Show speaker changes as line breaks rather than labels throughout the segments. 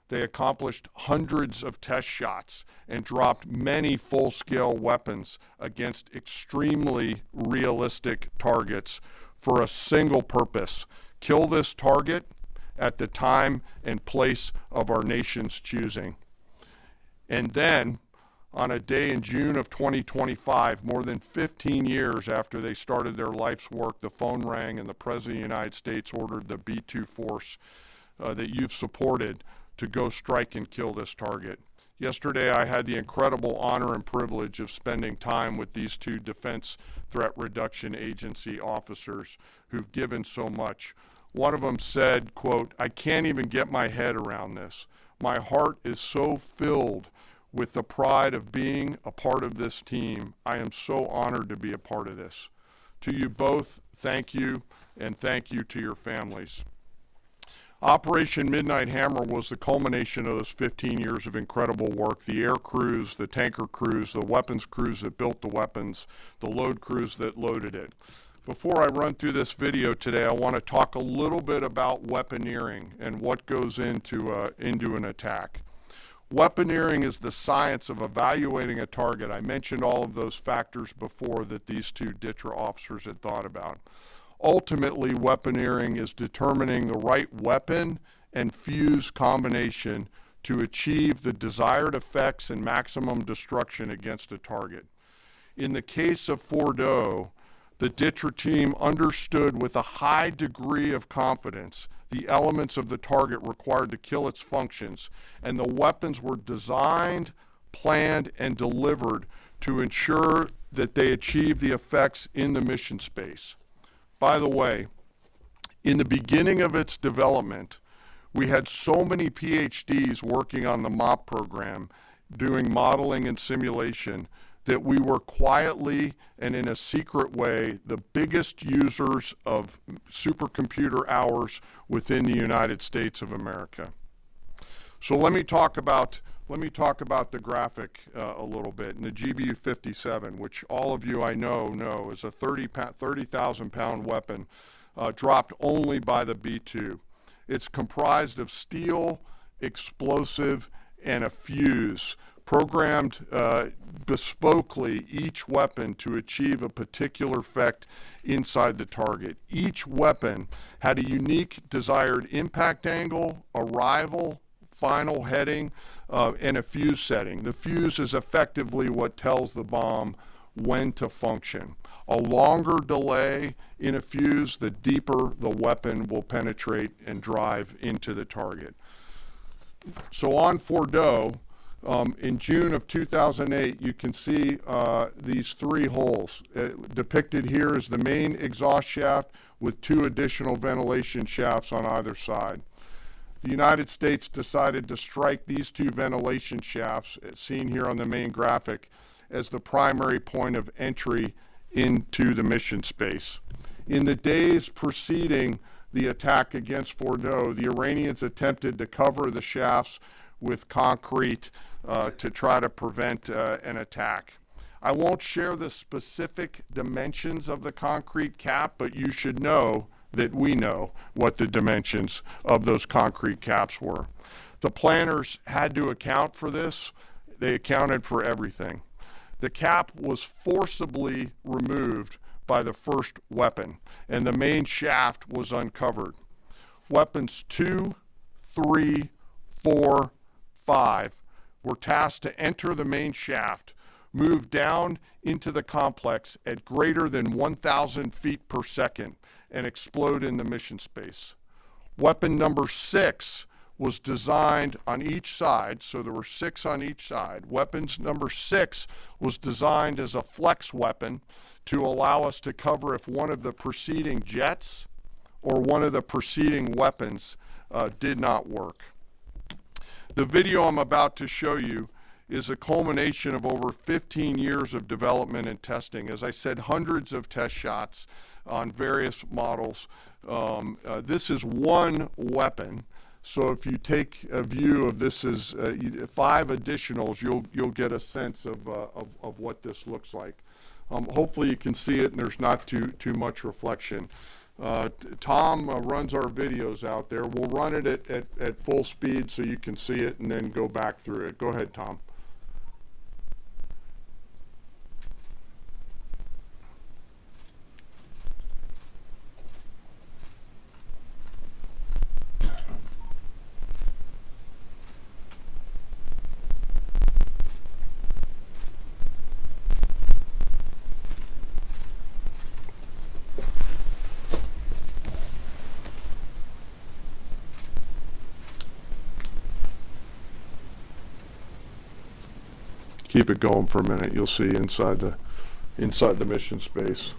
They accomplished hundreds of test shots and dropped many full-scale weapons against extremely realistic targets for a single purpose: kill this target at the time and place of our nation's choosing. And then, on a day in June of 2025, more than 15 years after they started their life's work, the phone rang and the President of the United States ordered the B-2 force that you've supported to go strike and kill this target. Yesterday, I had the incredible honor and privilege of spending time with these two Defense Threat Reduction Agency officers who've given so much. One of them said, quote, "I can't even get my head around this. My heart is so filled with the pride of being a part of this team. I am so honored to be a part of this." To you both, thank you, and thank you to your families. Operation Midnight Hammer was the culmination of those 15 years of incredible work. The air crews, the tanker crews, the weapons crews that built the weapons, the load crews that loaded it. Before I run through this video today, I want to talk a little bit about weaponeering and what goes into an attack. Weaponeering is the science of evaluating a target. I mentioned all of those factors before that these two DTRA officers had thought about. Ultimately, weaponeering is determining the right weapon and fuse combination to achieve the desired effects and maximum destruction against a target. In the case of Fordo, the DTRA team understood with a high degree of confidence the elements of the target required to kill its functions, and the weapons were designed, planned, and delivered to ensure that they achieve the effects in the mission space. By the way, in the beginning of its development, we had so many PhDs working on the MOP program, doing modeling and simulation, that we were quietly and in a secret way the biggest users of supercomputer hours within the United States of America. So let me talk about the graphic a little bit. And the GBU-57, which all of you I know is a 30,000 pound weapon dropped only by the B-2. It's comprised of steel, explosive, and a fuse, programmed bespokely each weapon to achieve a particular effect inside the target. Each weapon had a unique desired impact angle, arrival, final heading, and a fuse setting. The fuse is effectively what tells the bomb when to function. A longer delay in a fuse, the deeper the weapon will penetrate and drive into the target. So on Fordo, in June of 2008, you can see these three holes. Depicted here is the main exhaust shaft with two additional ventilation shafts on either side. The United States decided to strike these two ventilation shafts, as seen here on the main graphic, as the primary point of entry into the mission space. In the days preceding the attack against Fordo, the Iranians attempted to cover the shafts with concrete to try to prevent an attack. I won't share the specific dimensions of the concrete cap, but you should know that we know what the dimensions of those concrete caps were. The planners had to account for this. They accounted for everything. The cap was forcibly removed by the first weapon, and the main shaft was uncovered. Weapons 2, 3, 4, 5 were tasked to enter the main shaft, move down into the complex at greater than 1,000 feet per second, and explode in the mission space. Weapon number 6 was designed on each side, so there were 6 on each side. Weapons number 6 was designed as a flex weapon to allow us to cover if one of the preceding jets or one of the preceding weapons did not work. The video I'm about to show you is a culmination of over 15 years of development and testing. As I said, hundreds of test shots on various models. This is one weapon. So if you take a view of this as 5 additionals, you'll get a sense of what this looks like. Hopefully you can see it and there's not too much reflection. Tom runs our videos out there. We'll run it at full speed so you can see it and then go back through it. Go ahead, Tom. Keep it going for a minute. You'll see inside the mission space.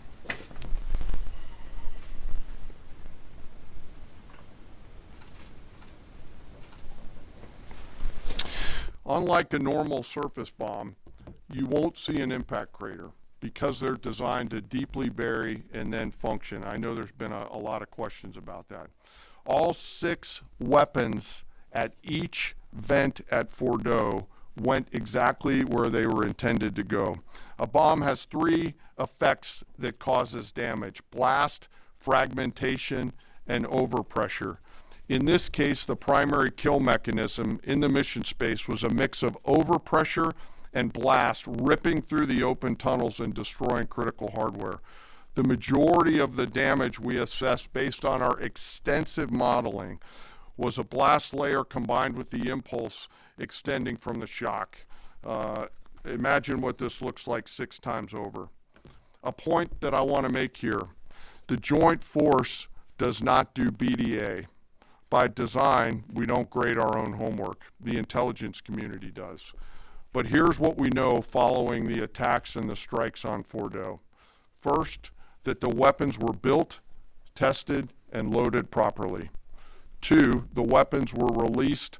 Unlike a normal surface bomb, you won't see an impact crater because they're designed to deeply bury and then function. I know there's been a lot of questions about that. All 6 weapons at each vent at Fordo went exactly where they were intended to go. A bomb has 3 effects that causes damage: blast, fragmentation, and overpressure. In this case, the primary kill mechanism in the mission space was a mix of overpressure and blast ripping through the open tunnels and destroying critical hardware. The majority of the damage we assessed based on our extensive modeling was a blast layer combined with the impulse extending from the shock. Imagine what this looks like 6 times over. A point that I want to make here: the Joint Force does not do BDA. By design, we don't grade our own homework. The intelligence community does. But here's what we know following the attacks and the strikes on Fordo. First, that the weapons were built, tested, and loaded properly. 2, the weapons were released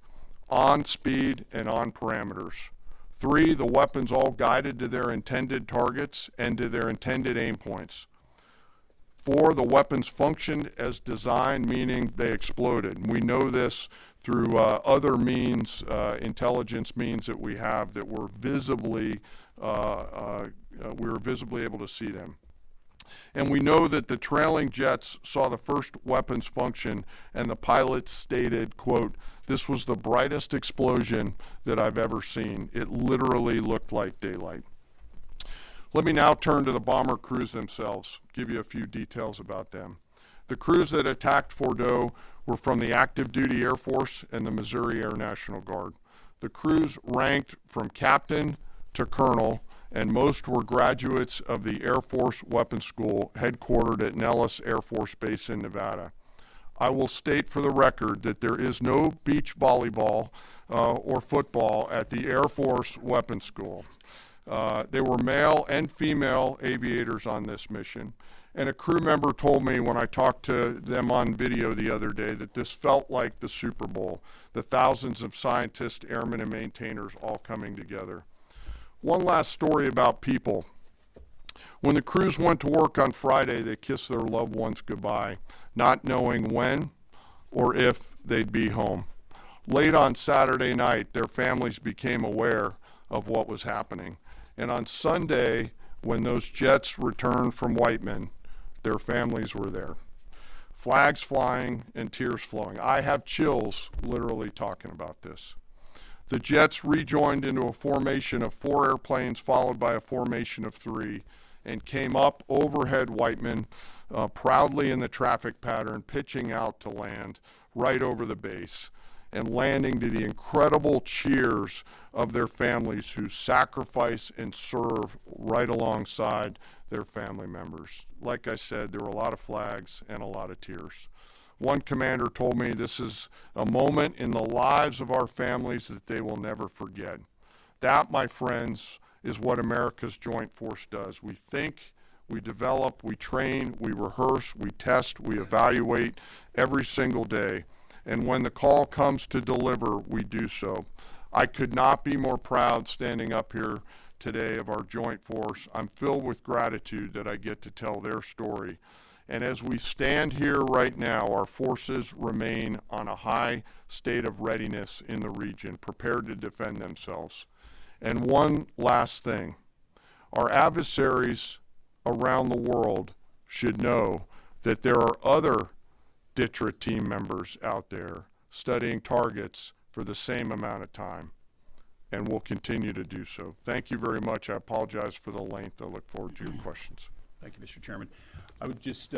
on speed and on parameters. 3, the weapons all guided to their intended targets and to their intended aim points. 4, the weapons functioned as designed, meaning they exploded. We know this through other means, intelligence means that we have, that were visibly, we were visibly able to see them. And we know that the trailing jets saw the first weapons function, and the pilots stated, quote, "This was the brightest explosion that I've ever seen. It literally looked like daylight." Let me now turn to the bomber crews themselves, give you a few details about them. The crews that attacked Fordo were from the active duty Air Force and the Missouri Air National Guard. The crews ranked from captain to colonel, and most were graduates of the Air Force Weapons School headquartered at Nellis Air Force Base in Nevada. I will state for the record that there is no beach volleyball or football at the Air Force Weapons School. There were male and female aviators on this mission, and a crew member told me when I talked to them on video the other day that this felt like the Super Bowl, the thousands of scientists, airmen, and maintainers all coming together. One last story about people. When the crews went to work on Friday, they kissed their loved ones goodbye, not knowing when or if they'd be home. Late on Saturday night, their families became aware of what was happening. And on Sunday, when those jets returned from Whiteman, their families were there. Flags flying and tears flowing. I have chills literally talking about this. The jets rejoined into a formation of 4 airplanes followed by a formation of 3 and came up overhead Whiteman, proudly in the traffic pattern, pitching out to land right over the base and landing to the incredible cheers of their families who sacrifice and serve right alongside their family members. Like I said, there were a lot of flags and a lot of tears. One commander told me this is a moment in the lives of our families that they will never forget. That, my friends, is what America's Joint Force does. We think, we develop, we train, we rehearse, we test, we evaluate every single day. And when the call comes to deliver, we do so. I could not be more proud standing up here today of our Joint Force. I'm filled with gratitude that I get to tell their story. And as we stand here right now, our forces remain on a high state of readiness in the region, prepared to defend themselves. And one last thing, our adversaries around the world should know that there are other DTRA team members out there studying targets for the same amount of time, and we'll continue to do so. Thank you very much. I apologize for the length. I look forward to your questions.
Thank you, Mr. Chairman. I would just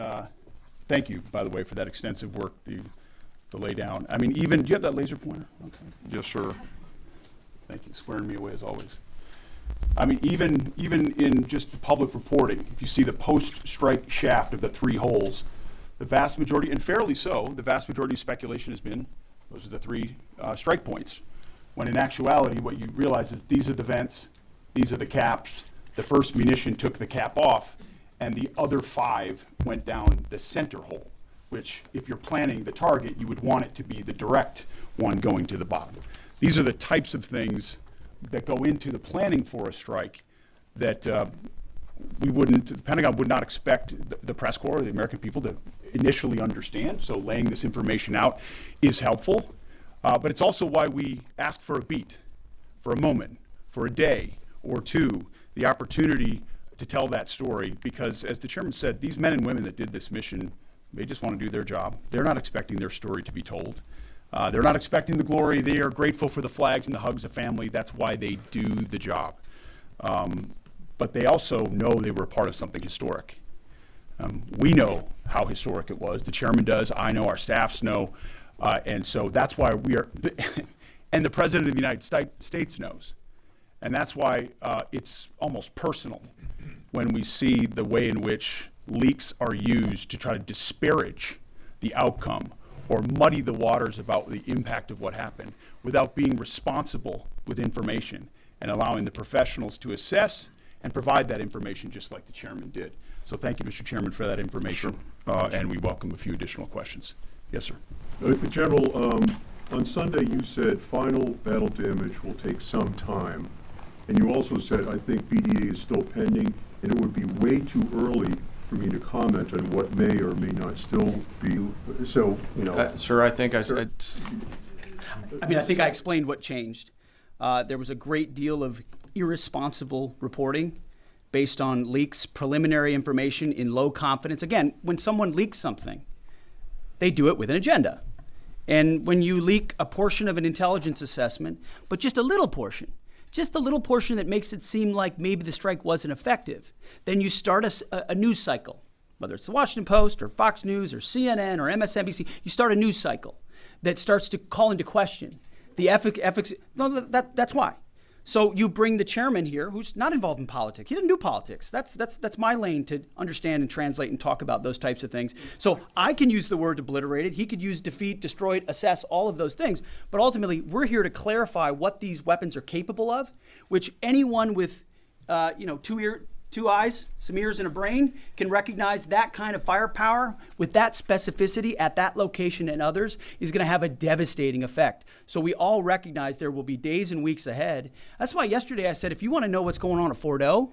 thank you, by the way, for that extensive work, the lay down. I mean, even, do you have that laser pointer? Okay.
Yes, sir.
Thank you, squaring me away as always. I mean, even in just the public reporting, if you see the post-strike shaft of the 3 holes, the vast majority, and fairly so, the vast majority of speculation has been those are the 3 strike points. When in actuality, what you realize is these are the vents, these are the caps, the first munition took the cap off, and the other 5 went down the center hole, which if you're planning the target, you would want it to be the direct one going to the bottom. These are the types of things that go into the planning for a strike that the Pentagon would not expect the press corps, the American people, to initially understand. So laying this information out is helpful. But it's also why we ask for a beat, for a moment, for a day or 2, the opportunity to tell that story. Because as the chairman said, these men and women that did this mission, they just want to do their job. They're not expecting their story to be told. They're not expecting the glory. They are grateful for the flags and the hugs of family. That's why they do the job. But they also know they were a part of something historic. We know how historic it was. The chairman does. I know. Our staffs know. And so that's why we are, and the President of the United States knows. And that's why it's almost personal when we see the way in which leaks are used to try to disparage the outcome or muddy the waters about the impact of what happened without being responsible with information and allowing the professionals to assess and provide that information just like the chairman did. So thank you, Mr. Chairman, for that information. And we welcome a few additional questions. Yes, sir.
General, on Sunday you said final battle damage will take some time. And you also said, I think BDA is still pending, and it would be way too early for me to comment on what may or may not still be. So, you know.
Sir, I think I
think I explained what changed. There was a great deal of irresponsible reporting based on leaks, preliminary information in low confidence. Again, when someone leaks something, they do it with an agenda. And when you leak a portion of an intelligence assessment, but just a little portion that makes it seem like maybe the strike wasn't effective, then you start a news cycle, whether it's the Washington Post or Fox News or CNN or MSNBC, you start a news cycle that starts to call into question the ethics. No, that's why. So you bring the chairman here, who's not involved in politics. He didn't do politics. That's my lane to understand and translate and talk about those types of things. So I can use the word obliterated. He could use defeat, destroyed, assess, all of those things. But ultimately, we're here to clarify what these weapons are capable of, which anyone with, two eyes, some ears, and a brain can recognize that kind of firepower with that specificity at that location and others is going to have a devastating effect. So we all recognize there will be days and weeks ahead. That's why yesterday I said, if you want to know what's going on at Fort O,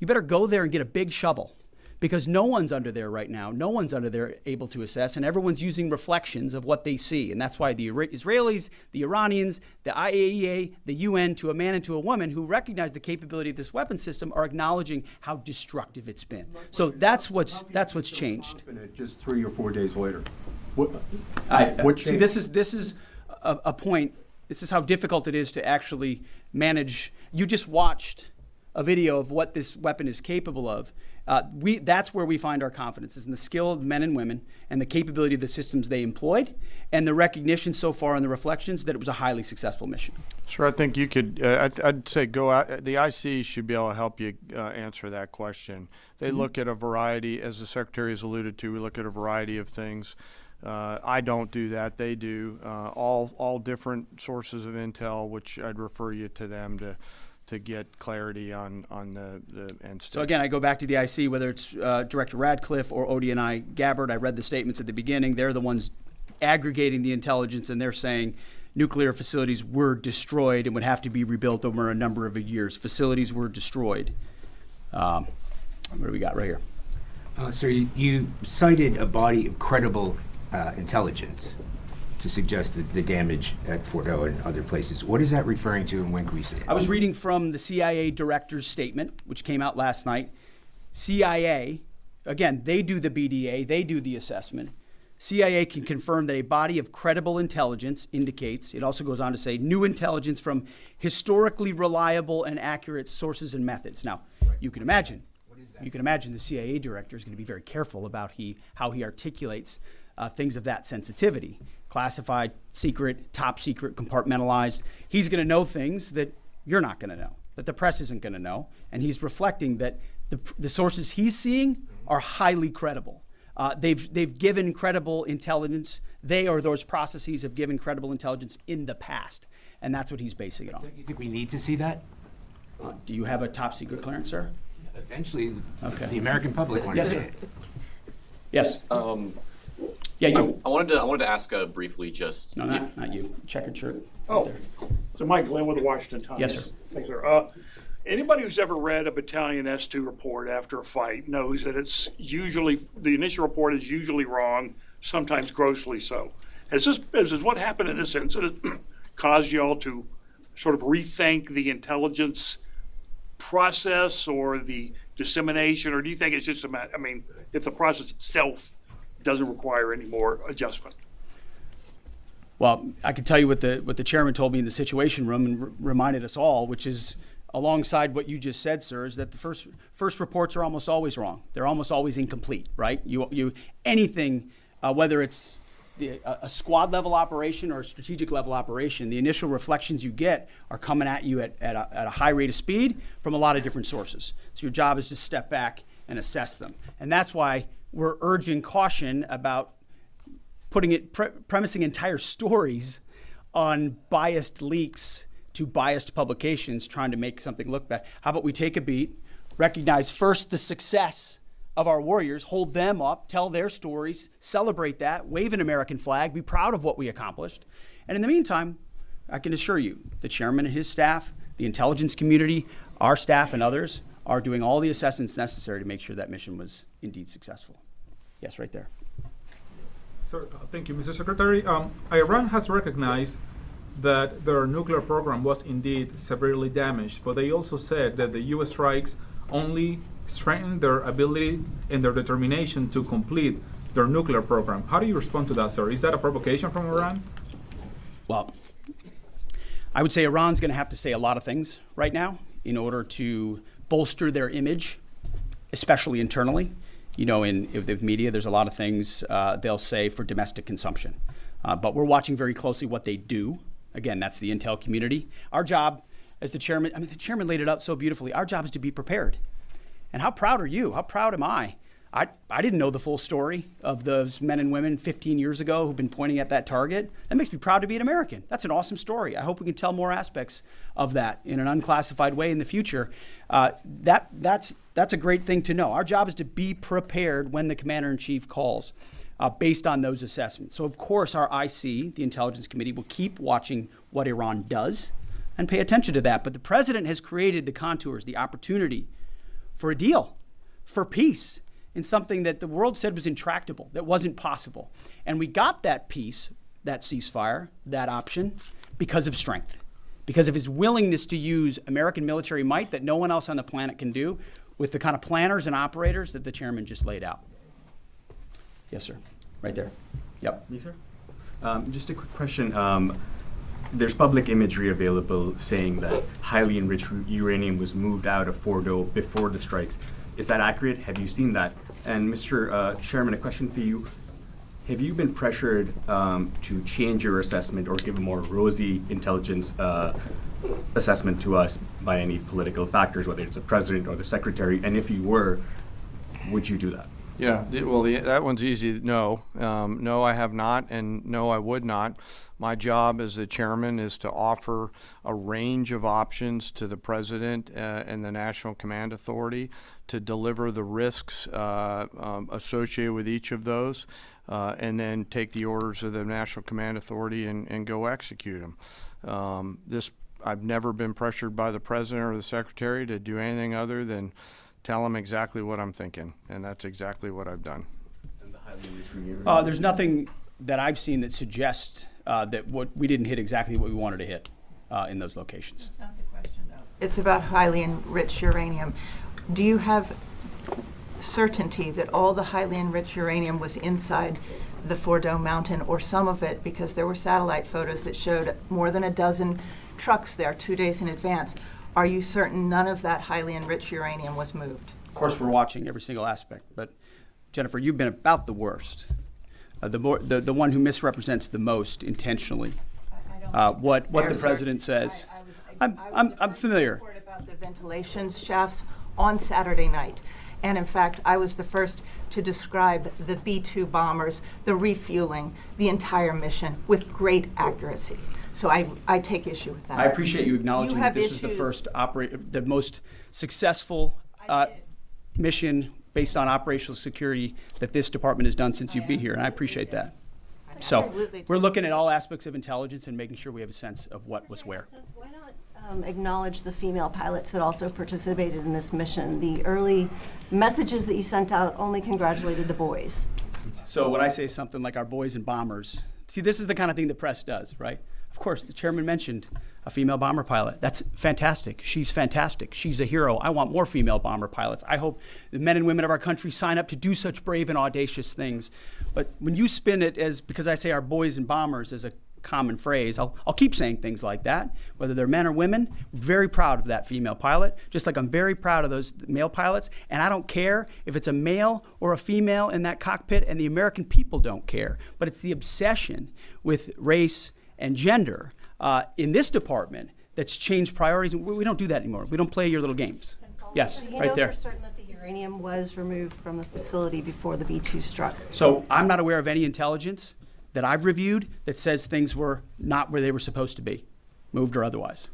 you better go there and get a big shovel, because no one's under there right now. No one's under there able to assess, and everyone's using reflections of what they see. And that's why the Israelis, the Iranians, the IAEA, the UN, to a man and to a woman who recognize the capability of this weapon system are acknowledging how destructive it's been. So that's what's changed.
Just 3 or 4 days later. What changed?
See, this is a point. This is how difficult it is to actually manage. You just watched a video of what this weapon is capable of. That's where we find our confidence, is in the skill of men and women and the capability of the systems they employed and the recognition so far in the reflections that it was a highly successful mission.
Sure, I think you could, I'd say go out, the IC should be able to help you answer that question. They look at a variety, as the Secretary has alluded to, we look at a variety of things. I don't do that, they do. All different sources of intel, which I'd refer you to them to get clarity on the end state.
So again, I go back to the IC, whether it's Director Radcliffe or ODNI Gabbard. I read the statements at the beginning. They're the ones aggregating the intelligence, and they're saying nuclear facilities were destroyed and would have to be rebuilt over a number of years. Facilities were destroyed. What do we got right here?
Sir, you cited a body of credible intelligence to suggest the damage at Fort O and other places. What is that referring to, and when can we see it?
I was reading from the CIA director's statement, which came out last night. CIA Again, they do the BDA, they do the assessment. CIA can confirm that a body of credible intelligence indicates, it also goes on to say, new intelligence from historically reliable and accurate sources and methods. Now, you can imagine, the CIA director is going to be very careful about how he articulates things of that sensitivity. Classified, secret, top secret, compartmentalized. He's going to know things that you're not going to know, that the press isn't going to know, and he's reflecting that the sources he's seeing are highly credible. They've given credible intelligence. They or those processes have given credible intelligence in the past, and that's what he's basing it on.
Don't you think we need to see that?
Do you have a top secret clearance, sir?
Eventually,
Okay.
the American public wants
Yes,
to see
sir.
it.
Yes. Yeah, you.
I wanted to ask briefly just.
No, not you. Checkered shirt.
Oh,
There.
so Mike Glenn with the Washington Times.
Yes, sir.
Thanks, sir. Anybody who's ever read a Battalion S2 report after a fight knows that it's usually, the initial report is usually wrong, sometimes grossly so. Has what happened in this incident caused you all to sort of rethink the intelligence process or the dissemination, or do you think it's just a matter, I mean, if the process itself doesn't require any more adjustment?
Well, I can tell you what the chairman told me in the Situation Room and reminded us all, which is alongside what you just said, sir, is that the first reports are almost always wrong. They're almost always incomplete, right? Anything, whether it's a squad level operation or a strategic level operation, the initial reflections you get are coming at you at a high rate of speed from a lot of different sources. So your job is to step back and assess them. And that's why we're urging caution about premising entire stories on biased leaks to biased publications trying to make something look bad. How about we take a beat, recognize first the success of our warriors, hold them up, tell their stories, celebrate that, wave an American flag, be proud of what we accomplished. And in the meantime, I can assure you, the chairman and his staff, the intelligence community, our staff and others are doing all the assessments necessary to make sure that mission was indeed successful. Yes, right there.
Sir, thank you, Mr. Secretary. Iran has recognized that their nuclear program was indeed severely damaged, but they also said that the U.S. strikes only strengthened their ability and their determination to complete their nuclear program. How do you respond to that, sir? Is that a provocation from Iran?
Well, I would say Iran's going to have to say a lot of things right now in order to bolster their image, especially internally. You know, in the media, there's a lot of things they'll say for domestic consumption. But we're watching very closely what they do. Again, that's the intel community. Our job as the chairman, the chairman laid it out so beautifully. Our job is to be prepared. And how proud are you? How proud am I? I didn't know the full story of those men and women 15 years ago who've been pointing at that target. That makes me proud to be an American. That's an awesome story. I hope we can tell more aspects of that in an unclassified way in the future. That's a great thing to know. Our job is to be prepared when the commander-in-chief calls based on those assessments. So, of course, our IC, the Intelligence Committee, will keep watching what Iran does and pay attention to that. But the president has created the contours, the opportunity for a deal, for peace, in something that the world said was intractable, that wasn't possible. And we got that peace, that ceasefire, that option, because of strength, because of his willingness to use American military might that no one else on the planet can do with the kind of planners and operators that the chairman just laid out. Yes, sir. Right there. Yep.
Me, sir? Just a quick question. There's public imagery available saying that highly enriched uranium was moved out of Fordo before the strikes. Is that accurate? Have you seen that? And Mr. Chairman, a question for you. Have you been pressured to change your assessment or give a more rosy intelligence assessment to us by any political factors, whether it's the president or the secretary? And if you were, would you do that?
Yeah, well, that one's easy. No, no, I have not, and no, I would not. My job as the chairman is to offer a range of options to the president and the National Command Authority to deliver the risks associated with each of those, and then take the orders of the National Command Authority and go execute them. I've never been pressured by the president or the secretary to do anything other than tell them exactly what I'm thinking, and that's exactly what I've done.
And the highly enriched uranium?
There's nothing that I've seen that suggests that we didn't hit exactly what we wanted to hit in those locations.
That's not the question, though. It's about highly enriched uranium. Do you have certainty that all the highly enriched uranium was inside the Fordo mountain, or some of it, because there were satellite photos that showed more than a dozen trucks there 2 days in advance. Are you certain none of that highly enriched uranium was moved?
Of course, we're watching every single aspect, but Jennifer, you've been about the worst, the one who misrepresents the most intentionally. What the president says. I'm familiar.
Report about the ventilation shafts on Saturday night, and in fact, I was the first to describe the B-2 bombers, the refueling, the entire mission with great accuracy. So I take issue with that.
I appreciate you acknowledging that this was the first the most successful mission based on operational security that this department has done since you've been here, and I appreciate that. So
Absolutely.
we're looking at all aspects of intelligence and making sure we have a sense of what was where.
Why not acknowledge the female pilots that also participated in this mission? The early messages that you sent out only congratulated the boys.
So when I say something like our boys and bombers, see, this is the kind of thing the press does, right? Of course, the chairman mentioned a female bomber pilot. That's fantastic. She's fantastic. She's a hero. I want more female bomber pilots. I hope the men and women of our country sign up to do such brave and audacious things. But when you spin it as, because I say our boys and bombers as a common phrase, I'll keep saying things like that, whether they're men or women. I'm very proud of that female pilot, just like I'm very proud of those male pilots. And I don't care if it's a male or a female in that cockpit, and the American people don't care. But it's the obsession with race and gender in this department that's changed priorities. We don't do that anymore. We don't play your little games. Yes,
So you
right
know
there.
for certain that the uranium was removed from the facility before the B-2 struck?
So I'm not aware of any intelligence that I've reviewed that says things were not where they were supposed to be, moved or otherwise.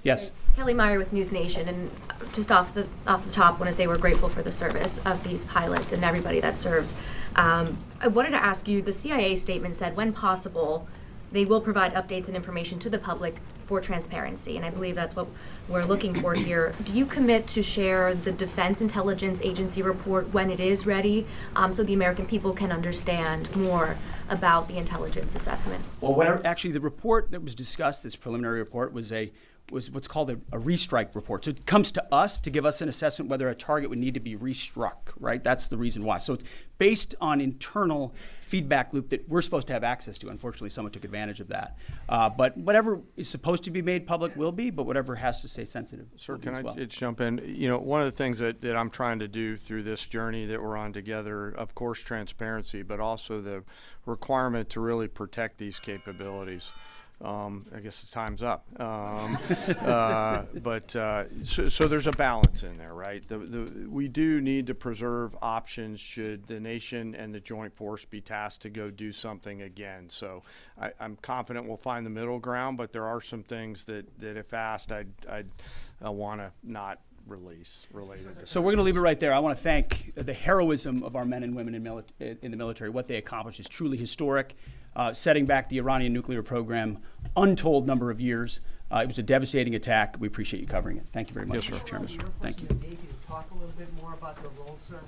Yes.
Kelly Meyer with News Nation, and just off the top, want to say we're grateful for the service of these pilots and everybody that serves. I wanted to ask you, the CIA statement said, when possible, they will provide updates and information to the public for transparency, and I believe that's what we're looking for here. Do you commit to share the Defense Intelligence Agency report when it is ready, so the American people can understand more about the intelligence assessment?
Well, actually, the report that was discussed, this preliminary report, was what's called a restrike report. So it comes to us to give us an assessment whether a target would need to be restruck, right? That's the reason why. So it's based on internal feedback loop that we're supposed to have access to. Unfortunately, someone took advantage of that. But whatever is supposed to be made public will be, but whatever has to stay sensitive.
Sir, can I just jump in? You know, one of the things that I'm trying to do through this journey that we're on together, of course, transparency, but also the requirement to really protect these capabilities. I guess the time's up. So there's a balance in there, right? We do need to preserve options should the nation and the joint force be tasked to go do something again. So I'm confident we'll find the middle ground, but there are some things that if asked, I'd want to not release related to.
So we're going to leave it right there. I want to thank the heroism of our men and women in the military. What they accomplished is truly historic. Setting back the Iranian nuclear program, untold number of years. It was a devastating attack. We appreciate you covering it. Thank you very much, Mr. Chairman. Thank you.
Talk a little bit more about the role, sir.